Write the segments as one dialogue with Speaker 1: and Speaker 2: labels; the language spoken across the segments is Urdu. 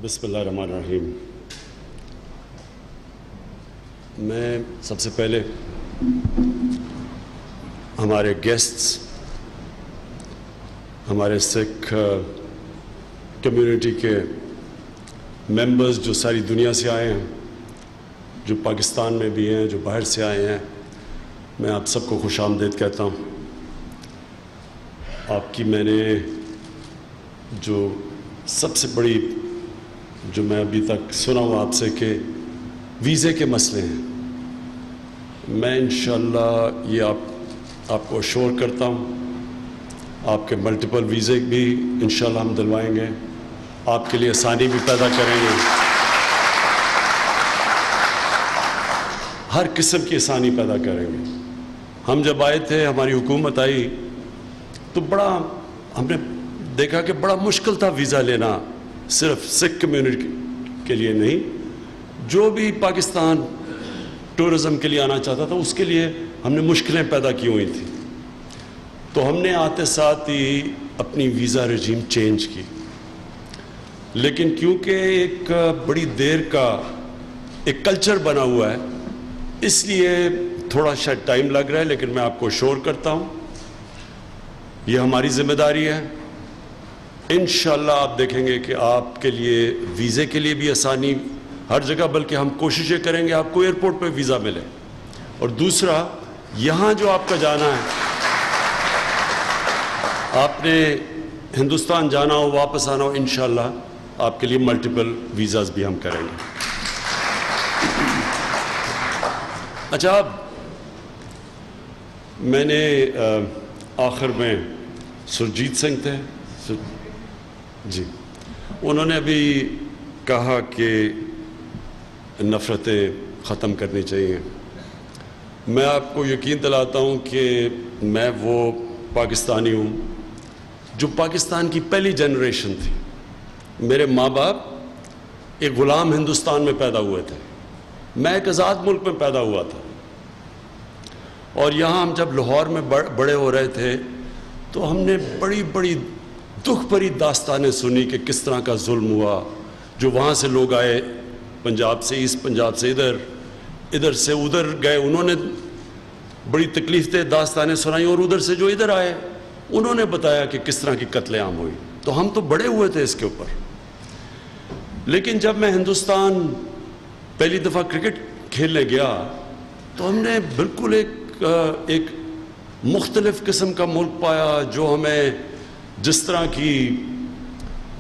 Speaker 1: بسم اللہ الرحمن الرحیم۔ میں سب سے پہلے ہمارے گیسٹس، ہمارے سکھ کمیونٹی کے ممبرز جو ساری دنیا سے آئے ہیں، جو پاکستان میں بھی ہیں، جو باہر سے آئے ہیں، میں آپ سب کو خوش آمدید کہتا ہوں۔ آپ کی میں نے جو سب سے بڑی جو میں ابھی تک سنا ہوں آپ سے کہ ویزے کے مسئلے ہیں، میں انشاءاللہ یہ آپ کو اشور کرتا ہوں، آپ کے ملٹیپل ویزے بھی انشاءاللہ ہم دلوائیں گے، آپ کے لیے آسانی بھی پیدا کریں گے، ہر قسم کی آسانی پیدا کریں گے۔ ہم جب آئے تھے، ہماری حکومت آئی تو ہم نے دیکھا کہ بڑا مشکل تھا ویزا لینا، صرف سکھ کمیونٹی کے لیے نہیں، جو بھی پاکستان ٹورزم کے لیے آنا چاہتا تھا اس کے لیے ہم نے مشکلیں پیدا کی ہوئی تھیں۔ تو ہم نے آتے ساتھ ہی اپنی ویزا رجیم چینج کی، لیکن کیونکہ ایک بڑی دیر کا ایک کلچر بنا ہوا ہے، اس لیے تھوڑا شاید ٹائم لگ رہا ہے، لیکن میں آپ کو اشور کرتا ہوں یہ ہماری ذمہ داری ہے۔ انشاءاللہ آپ دیکھیں گے کہ آپ کے لیے ویزے کے لیے بھی آسانی ہر جگہ، بلکہ ہم کوششیں کریں گے آپ کو ایئرپورٹ پہ ویزا ملے۔ اور دوسرا، یہاں جو آپ کا جانا ہے، آپ نے ہندوستان جانا ہو، واپس آنا ہو، انشاءاللہ آپ کے لیے ملٹیپل ویزاز بھی ہم کریں گے۔ اچھا، اب میں نے آخر میں سرجیت سنگھ تھے جی، انہوں نے ابھی کہا کہ نفرتیں ختم کرنی چاہیے۔ میں آپ کو یقین دلاتا ہوں کہ میں وہ پاکستانی ہوں جو پاکستان کی پہلی جنریشن تھی۔ میرے ماں باپ ایک غلام ہندوستان میں پیدا ہوئے تھے، میں ایک آزاد ملک میں پیدا ہوا تھا، اور یہاں ہم جب لاہور میں بڑے ہو رہے تھے تو ہم نے بڑی بڑی دکھ بھری داستانیں سنی کہ کس طرح کا ظلم ہوا، جو وہاں سے لوگ آئے، پنجاب سے، ایسٹ پنجاب سے ادھر سے ادھر گئے، انہوں نے بڑی تکلیف دہ داستانیں سنائیں، اور ادھر سے جو ادھر آئے انہوں نے بتایا کہ کس طرح کی قتل عام ہوئی۔ تو ہم تو بڑے ہوئے تھے اس کے اوپر، لیکن جب میں ہندوستان پہلی دفعہ کرکٹ کھیلنے گیا تو ہم نے بالکل ایک مختلف قسم کا ملک پایا، جو ہمیں جس طرح کی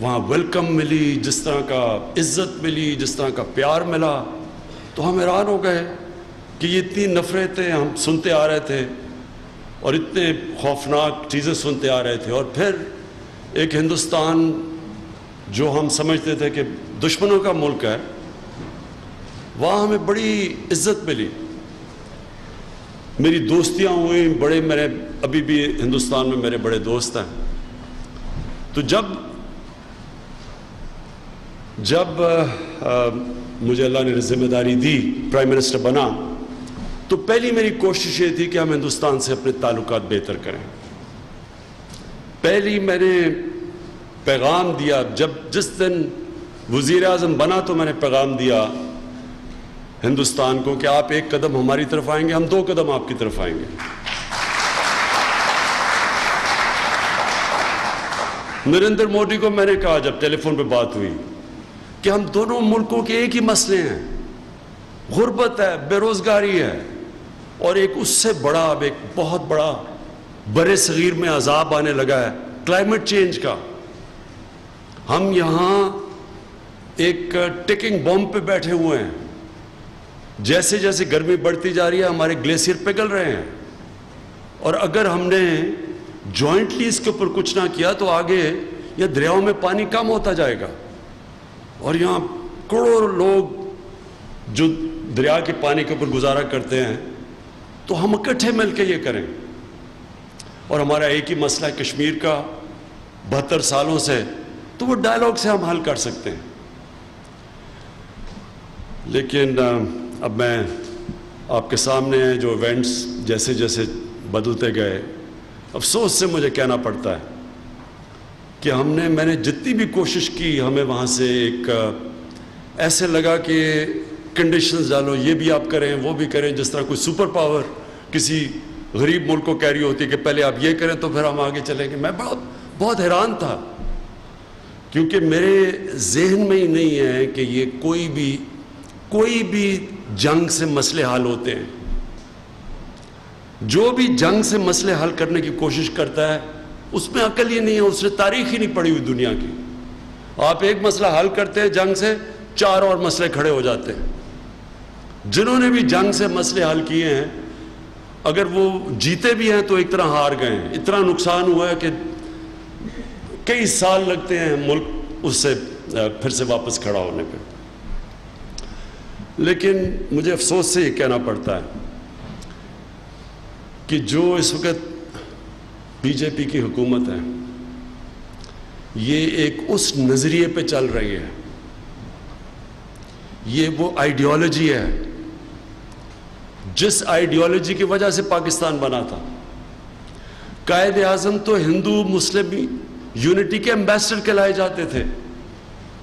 Speaker 1: وہاں ویلکم ملی، جس طرح کا عزت ملی، جس طرح کا پیار ملا، تو ہم حیران ہو گئے کہ یہ اتنی نفرتیں ہم سنتے آ رہے تھے اور اتنے خوفناک چیزیں سنتے آ رہے تھے، اور پھر ایک ہندوستان جو ہم سمجھتے تھے کہ دشمنوں کا ملک ہے، وہاں ہمیں بڑی عزت ملی، میری دوستیاں ہوئیں، میرے ابھی بھی ہندوستان میں میرے بڑے دوست ہیں۔ تو جب مجھے اللہ نے ذمہ داری دی، پرائم منسٹر بنا، تو پہلی میری کوشش یہ تھی کہ ہم ہندوستان سے اپنے تعلقات بہتر کریں۔ پہلی میں نے پیغام دیا، جس دن وزیر اعظم بنا تو میں نے پیغام دیا ہندوستان کو کہ آپ ایک قدم ہماری طرف آئیں گے، ہم 2 قدم آپ کی طرف آئیں گے۔ نریندر مودی کو میں نے کہا جب ٹیلی فون پہ بات ہوئی کہ ہم دونوں ملکوں کے ایک ہی مسئلے ہیں، غربت ہے، بے روزگاری ہے، اور ایک اس سے بڑا، اب ایک بہت بڑا برے صغیر میں عذاب آنے لگا ہے کلائمیٹ چینج کا۔ ہم یہاں ایک ٹکنگ بم پہ بیٹھے ہوئے ہیں، جیسے جیسے گرمی بڑھتی جا رہی ہے ہمارے گلیشیئر پگھل رہے ہیں، اور اگر ہم نے جوائنٹلی اس کے اوپر کچھ نہ کیا تو آگے یہ دریاؤں میں پانی کم ہوتا جائے گا، اور یہاں کروڑوں لوگ جو دریا کے پانی کے اوپر گزارا کرتے ہیں، تو ہم اکٹھے مل کے یہ کریں۔ اور ہمارا ایک ہی مسئلہ ہے کشمیر کا 72 سالوں سے، تو وہ ڈائیلاگ سے ہم حل کر سکتے ہیں۔ لیکن اب میں آپ کے سامنے جو ایونٹس جیسے جیسے بدلتے گئے، افسوس سے مجھے کہنا پڑتا ہے کہ میں نے جتنی بھی کوشش کی, ہمیں وہاں سے ایک ایسے لگا کہ کنڈیشنز ڈالو, یہ بھی آپ کریں وہ بھی کریں, جس طرح کوئی سپر پاور کسی غریب ملک کو کہہ رہی ہوتی کہ پہلے آپ یہ کریں تو پھر ہم آگے چلیں گے. میں بہت حیران تھا, کیونکہ میرے ذہن میں ہی نہیں ہے کہ یہ کوئی بھی جنگ سے مسئلے حل ہوتے ہیں. جو بھی جنگ سے مسئلے حل کرنے کی کوشش کرتا ہے اس میں عقل ہی نہیں ہے, اس نے تاریخ ہی نہیں پڑھی ہوئی دنیا کی. آپ ایک مسئلہ حل کرتے ہیں جنگ سے, 4 اور مسئلے کھڑے ہو جاتے ہیں. جنہوں نے بھی جنگ سے مسئلے حل کیے ہیں, اگر وہ جیتے بھی ہیں تو ایک طرح ہار گئے ہیں. اتنا نقصان ہوا ہے کہ کئی سال لگتے ہیں ملک اس سے پھر سے واپس کھڑا ہونے پہ. لیکن مجھے افسوس سے یہ کہنا پڑتا ہے کہ جو اس وقت بی جے پی کی حکومت ہے, یہ ایک اس نظریے پہ چل رہی ہے, یہ وہ آئیڈیالوجی ہے جس آئیڈیالوجی کی وجہ سے پاکستان بنا تھا. قائد اعظم تو ہندو مسلم یونٹی کے ایمبیسڈر کہلائے جاتے تھے,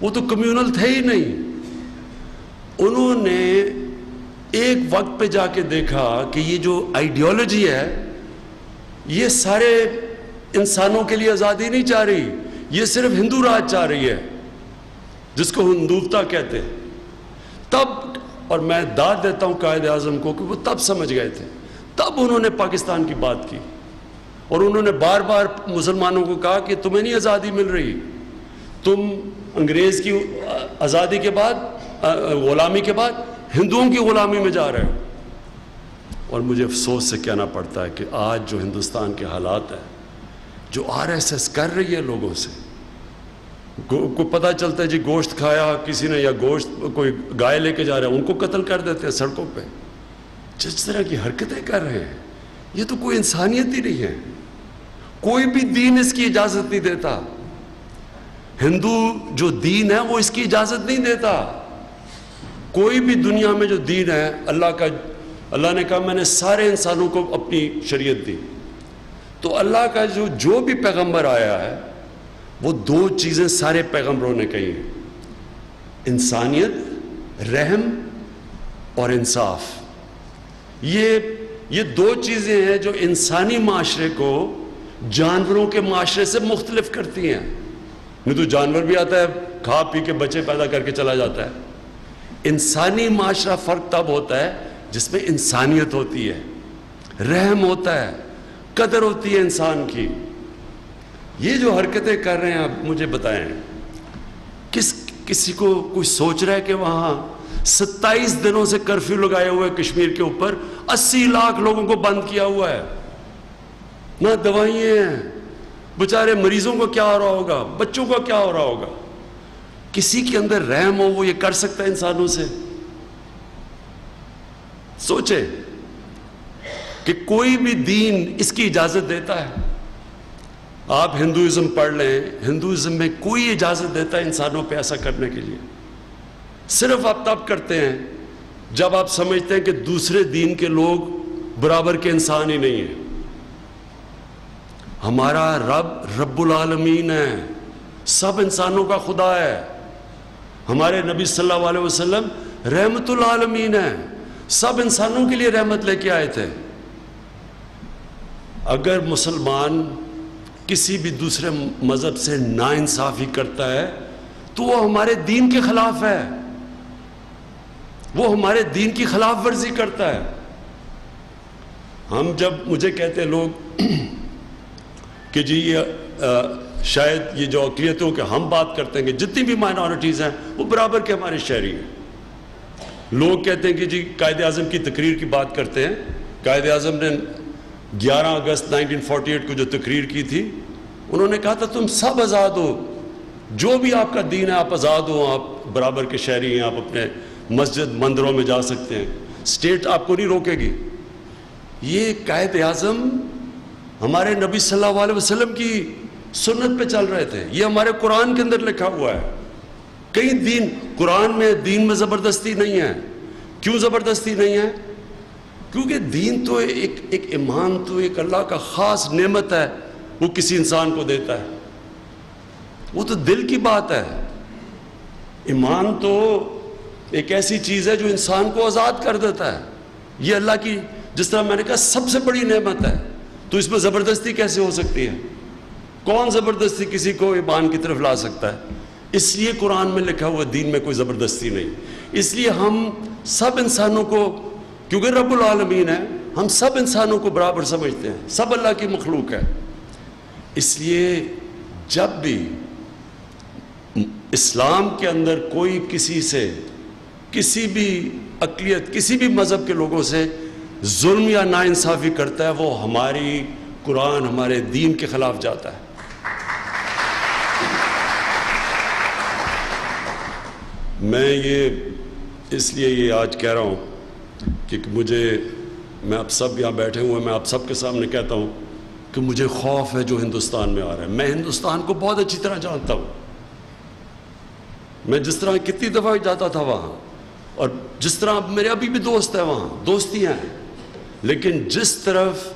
Speaker 1: وہ تو کمیونل تھے ہی نہیں. انہوں نے ایک وقت پہ جا کے دیکھا کہ یہ جو آئیڈیالوجی ہے یہ سارے انسانوں کے لیے آزادی نہیں چاہ رہی, یہ صرف ہندو راج چاہ رہی ہے, جس کو ہندوتا کہتے ہیں. تب, اور میں داد دیتا ہوں قائد اعظم کو کہ وہ تب سمجھ گئے تھے, تب انہوں نے پاکستان کی بات کی, اور انہوں نے بار بار مسلمانوں کو کہا کہ تمہیں نہیں آزادی مل رہی, تم انگریز کی آزادی کے بعد, غلامی کے بعد ہندوؤں کی غلامی میں جا رہے ہو. اور مجھے افسوس سے کہنا پڑتا ہے کہ آج جو ہندوستان کے حالات ہیں, جو RSS کر رہی ہے لوگوں سے, کو پتہ چلتا ہے جی گوشت کھایا کسی نے, یا گوشت کوئی گائے لے کے جا رہا ہے, ان کو قتل کر دیتے ہیں سڑکوں پہ. جس طرح کی حرکتیں کر رہے ہیں, یہ تو کوئی انسانیت ہی نہیں ہے. کوئی بھی دین اس کی اجازت نہیں دیتا. ہندو جو دین ہے وہ اس کی اجازت نہیں دیتا. کوئی بھی دنیا میں جو دین ہے, اللہ نے کہا میں نے سارے انسانوں کو اپنی شریعت دی. تو اللہ کا جو بھی پیغمبر آیا ہے وہ 2 چیزیں سارے پیغمبروں نے کہی ہیں, انسانیت, رحم اور انصاف. یہ 2 چیزیں ہیں جو انسانی معاشرے کو جانوروں کے معاشرے سے مختلف کرتی ہیں. نہیں تو جانور بھی آتا ہے کھا پی کے بچے پیدا کر کے چلا جاتا ہے. انسانی معاشرہ فرق تب ہوتا ہے جس میں انسانیت ہوتی ہے, رحم ہوتا ہے, قدر ہوتی ہے انسان کی. یہ جو حرکتیں کر رہے ہیں, آپ مجھے بتائیں کسی کو کوئی سوچ رہا ہے کہ وہاں 27 دنوں سے کرفیو لگائے ہوئے کشمیر کے اوپر 80 لاکھ لوگوں کو بند کیا ہوا ہے, نہ دوائیں ہیں, بیچارے مریضوں کو کیا ہو رہا ہوگا, بچوں کو کیا ہو رہا ہوگا. کسی کے اندر رحم ہو وہ یہ کر سکتا ہے انسانوں سے؟ سوچے کہ کوئی بھی دین اس کی اجازت دیتا ہے. آپ ہندوازم پڑھ لیں, ہندوازم میں کوئی اجازت دیتا ہے انسانوں پہ ایسا کرنے کے لیے. صرف آپ تب کرتے ہیں جب آپ سمجھتے ہیں کہ دوسرے دین کے لوگ برابر کے انسان ہی نہیں ہیں. ہمارا رب العالمین ہے, سب انسانوں کا خدا ہے. ہمارے نبی صلی اللہ علیہ وسلم رحمت العالمین ہے, سب انسانوں کے لیے رحمت لے کے آئے تھے. اگر مسلمان کسی بھی دوسرے مذہب سے ناانصافی کرتا ہے تو وہ ہمارے دین کے خلاف ہے, وہ ہمارے دین کی خلاف ورزی کرتا ہے. ہم جب مجھے کہتے ہیں لوگ کہ جی شاید یہ جو اقلیتوں کے ہم بات کرتے ہیں کہ جتنی بھی مائنورٹیز ہیں وہ برابر کے ہمارے شہری ہیں. لوگ کہتے ہیں کہ جی قائد اعظم کی تقریر کی بات کرتے ہیں. قائد اعظم نے 11 اگست 1948 کو جو تقریر کی تھی, انہوں نے کہا تھا تم سب آزاد ہو, جو بھی آپ کا دین ہے آپ آزاد ہو, آپ برابر کے شہری ہیں, آپ اپنے مسجد مندروں میں جا سکتے ہیں, اسٹیٹ آپ کو نہیں روکے گی. یہ قائد اعظم ہمارے نبی صلی اللہ علیہ وسلم کی سنت پہ چل رہے تھے. یہ ہمارے قرآن کے اندر لکھا ہوا ہے. کئی دین, قرآن میں دین میں زبردستی نہیں ہے. کیوں زبردستی نہیں ہے؟ کیونکہ دین تو ایک ایمان تو ایک اللہ کا خاص نعمت ہے, وہ کسی انسان کو دیتا ہے. وہ تو دل کی بات ہے. ایمان تو ایک ایسی چیز ہے جو انسان کو آزاد کر دیتا ہے. یہ اللہ کی، جس طرح میں نے کہا، سب سے بڑی نعمت ہے. تو اس میں زبردستی کیسے ہو سکتی ہے؟ کون زبردستی کسی کو ایمان کی طرف لا سکتا ہے؟ اس لیے قرآن میں لکھا ہوا دین میں کوئی زبردستی نہیں. اس لیے ہم سب انسانوں کو، کیونکہ رب العالمین ہے، ہم سب انسانوں کو برابر سمجھتے ہیں، سب اللہ کی مخلوق ہے. اس لیے جب بھی اسلام کے اندر کوئی کسی سے، کسی بھی اقلیت، کسی بھی مذہب کے لوگوں سے ظلم یا ناانصافی کرتا ہے، وہ ہماری قرآن، ہمارے دین کے خلاف جاتا ہے. میں یہ اس لیے یہ آج کہہ رہا ہوں کہ میں اب سب یہاں بیٹھے ہوئے ہیں، میں آپ سب کے سامنے کہتا ہوں کہ مجھے خوف ہے جو ہندوستان میں آ رہا ہے. میں ہندوستان کو بہت اچھی طرح جانتا ہوں. میں جس طرح کتنی دفعہ جاتا تھا وہاں، اور جس طرح میرے ابھی بھی دوست ہیں وہاں، دوستیاں ہیں، لیکن جس طرف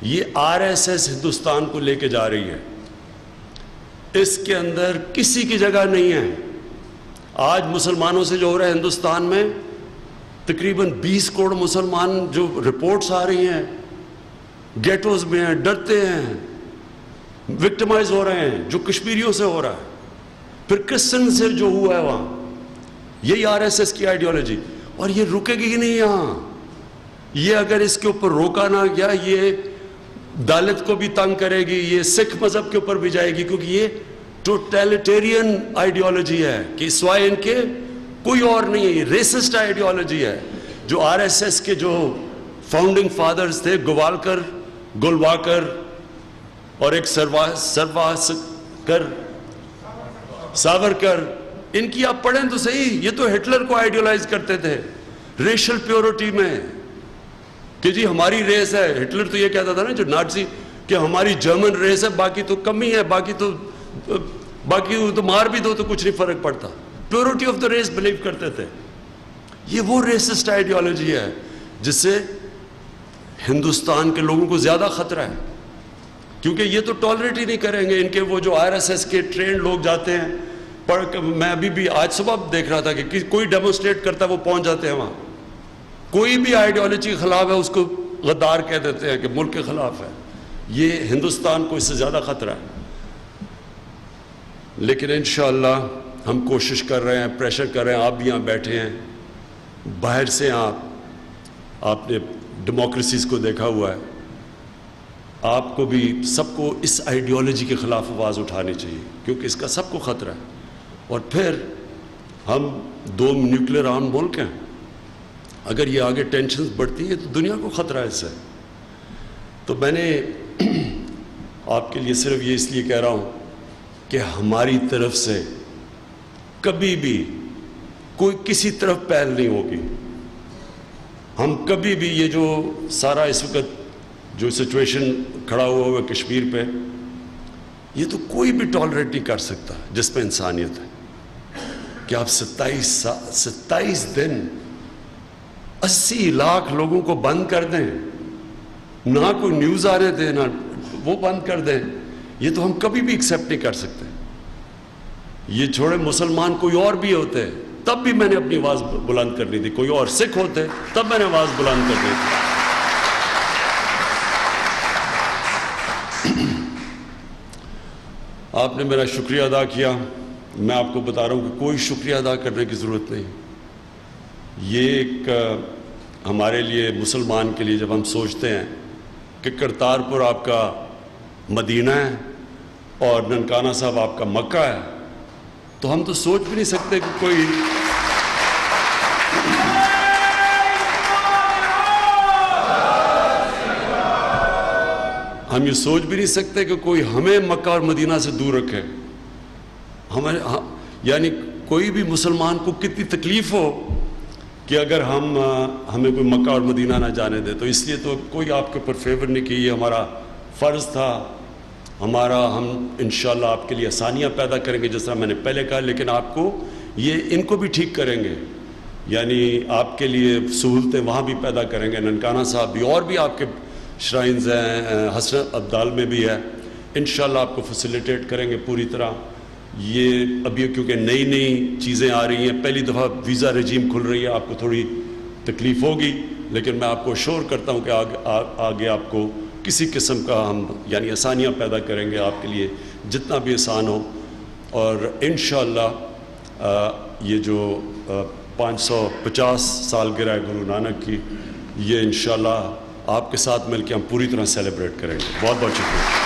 Speaker 1: یہ RSS ہندوستان کو لے کے جا رہی ہے، اس کے اندر کسی کی جگہ نہیں ہے. آج مسلمانوں سے جو ہو رہا ہے ہندوستان میں، تقریباً 20 کروڑ مسلمان، جو رپورٹس آ رہی ہیں، گیٹوز میں ہیں، ڈرتے ہیں، وکٹمائز ہو رہے ہیں، جو کشمیریوں سے ہو رہا ہے، پھر کرسچن سے جو ہوا ہے وہاں، یہی RSS کی آئیڈیالوجی. اور یہ رکے گی ہی نہیں یہاں. یہ اگر اس کے اوپر روکا نہ گیا، یہ دالت کو بھی تنگ کرے گی، یہ سکھ مذہب کے اوپر بھی جائے گی، کیونکہ یہ ٹوٹیلیٹیرین آئیڈیالوجی ہے کہ سوائے ان کے کوئی اور نہیں ہے. یہ ریسسٹ آئیڈیالوجی ہے جو RSS کے جو فاؤنڈنگ فادرز تھے، گوالکر، گولواکر اور ایک ساورکر، ان کی آپ پڑھیں تو صحیح. یہ تو ہٹلر کو آئیڈیالائز کرتے تھے ریشل پیورٹی میں، کہ جی ہماری ریس ہے. ہٹلر تو یہ کہتا تھا نا، جو نازی، کہ ہماری جرمن ریس ہے، باقی تو کمی ہے، باقی تو مار بھی دو تو کچھ نہیں فرق پڑتا. Purity of the race believe کرتے تھے. یہ وہ ریسسٹ آئیڈیالوجی ہے جس سے ہندوستان کے لوگوں کو زیادہ خطرہ ہے، کیونکہ یہ تو ٹالریٹ ہی نہیں کریں گے. ان کے وہ جو RSS کے ٹرینڈ لوگ جاتے ہیں، میں ابھی بھی آج صبح دیکھ رہا تھا کہ کوئی ڈیمونسٹریٹ کرتا ہے، وہ پہنچ جاتے ہیں وہاں. کوئی بھی آئیڈیالوجی کے خلاف ہے، اس کو غدار کہہ دیتے ہیں کہ ملک کے خلاف ہے. یہ ہندوستان کو اس سے زیادہ خطرہ ہے. لیکن انشاءاللہ ہم کوشش کر رہے ہیں، پریشر کر رہے ہیں. آپ بھی یہاں بیٹھے ہیں، باہر سے آپ نے ڈیموکریسیز کو دیکھا ہوا ہے. آپ کو بھی، سب کو اس آئیڈیالوجی کے خلاف آواز اٹھانی چاہیے، کیونکہ اس کا سب کو خطرہ ہے. اور پھر ہم 2 نیوکلیر آرم ملک ہیں، اگر یہ آگے ٹینشنز بڑھتی ہیں تو دنیا کو خطرہ ہے اس سے. تو میں نے آپ کے لیے صرف یہ اس لیے کہہ رہا ہوں کہ ہماری طرف سے کبھی بھی کوئی کسی طرف پہل نہیں ہوگی. ہم کبھی بھی یہ جو سارا اس وقت جو سچویشن کھڑا ہوا ہے کشمیر پہ، یہ تو کوئی بھی ٹالریٹ نہیں کر سکتا جس پہ انسانیت ہے. کہ آپ 27 دن 80 لاکھ لوگوں کو بند کر دیں، نہ کوئی نیوز آنے دیں، نہ وہ بند کر دیں، یہ تو ہم کبھی بھی ایکسیپٹ نہیں کر سکتے. یہ چھوڑے مسلمان کوئی اور بھی ہوتے تب بھی میں نے اپنی آواز بلند کرنی تھی، کوئی اور سکھ ہوتے تب میں نے آواز بلند کرنی تھی. آپ نے میرا شکریہ ادا کیا. میں آپ کو بتا رہا ہوں کہ کوئی شکریہ ادا کرنے کی ضرورت نہیں. یہ ایک ہمارے لیے، مسلمان کے لیے، جب ہم سوچتے ہیں کہ کرتارپور آپ کا مدینہ ہے اور ننکانہ صاحب آپ کا مکہ ہے، تو ہم تو سوچ بھی نہیں سکتے کہ کوئی ہم یہ سوچ بھی نہیں سکتے کہ کوئی ہمیں مکہ اور مدینہ سے دور رکھے. یعنی کوئی بھی مسلمان کو کتنی تکلیف ہو کہ اگر ہمیں کوئی مکہ اور مدینہ نہ جانے دے. تو اس لیے تو کوئی آپ کے اوپر فیور نہیں کی. یہ ہمارا فرض تھا، ہم انشاءاللہ آپ کے لیے آسانیاں پیدا کریں گے جس طرح میں نے پہلے کہا، لیکن آپ کو ان کو بھی ٹھیک کریں گے. یعنی آپ کے لیے سہولتیں وہاں بھی پیدا کریں گے. ننکانہ صاحب بھی، اور بھی آپ کے شرائنز ہیں، حسن عبدال میں بھی ہے، انشاءاللہ آپ کو فیسیلیٹیٹ کریں گے پوری طرح. یہ ابھی کیونکہ نئی نئی چیزیں آ رہی ہیں، پہلی دفعہ ویزا رجیم کھل رہی ہے، آپ کو تھوڑی تکلیف ہوگی، لیکن میں آپ کو شور کرتا ہوں کہ آگے آپ کو کسی قسم کا ہم یعنی آسانیاں پیدا کریں گے آپ کے لیے، جتنا بھی آسان ہو. اور انشاءاللہ یہ جو 550 سالگرہ ہے گرو نانک کی، یہ انشاءاللہ آپ کے ساتھ مل کے ہم پوری طرح سیلیبریٹ کریں گے. بہت بہت شکریہ.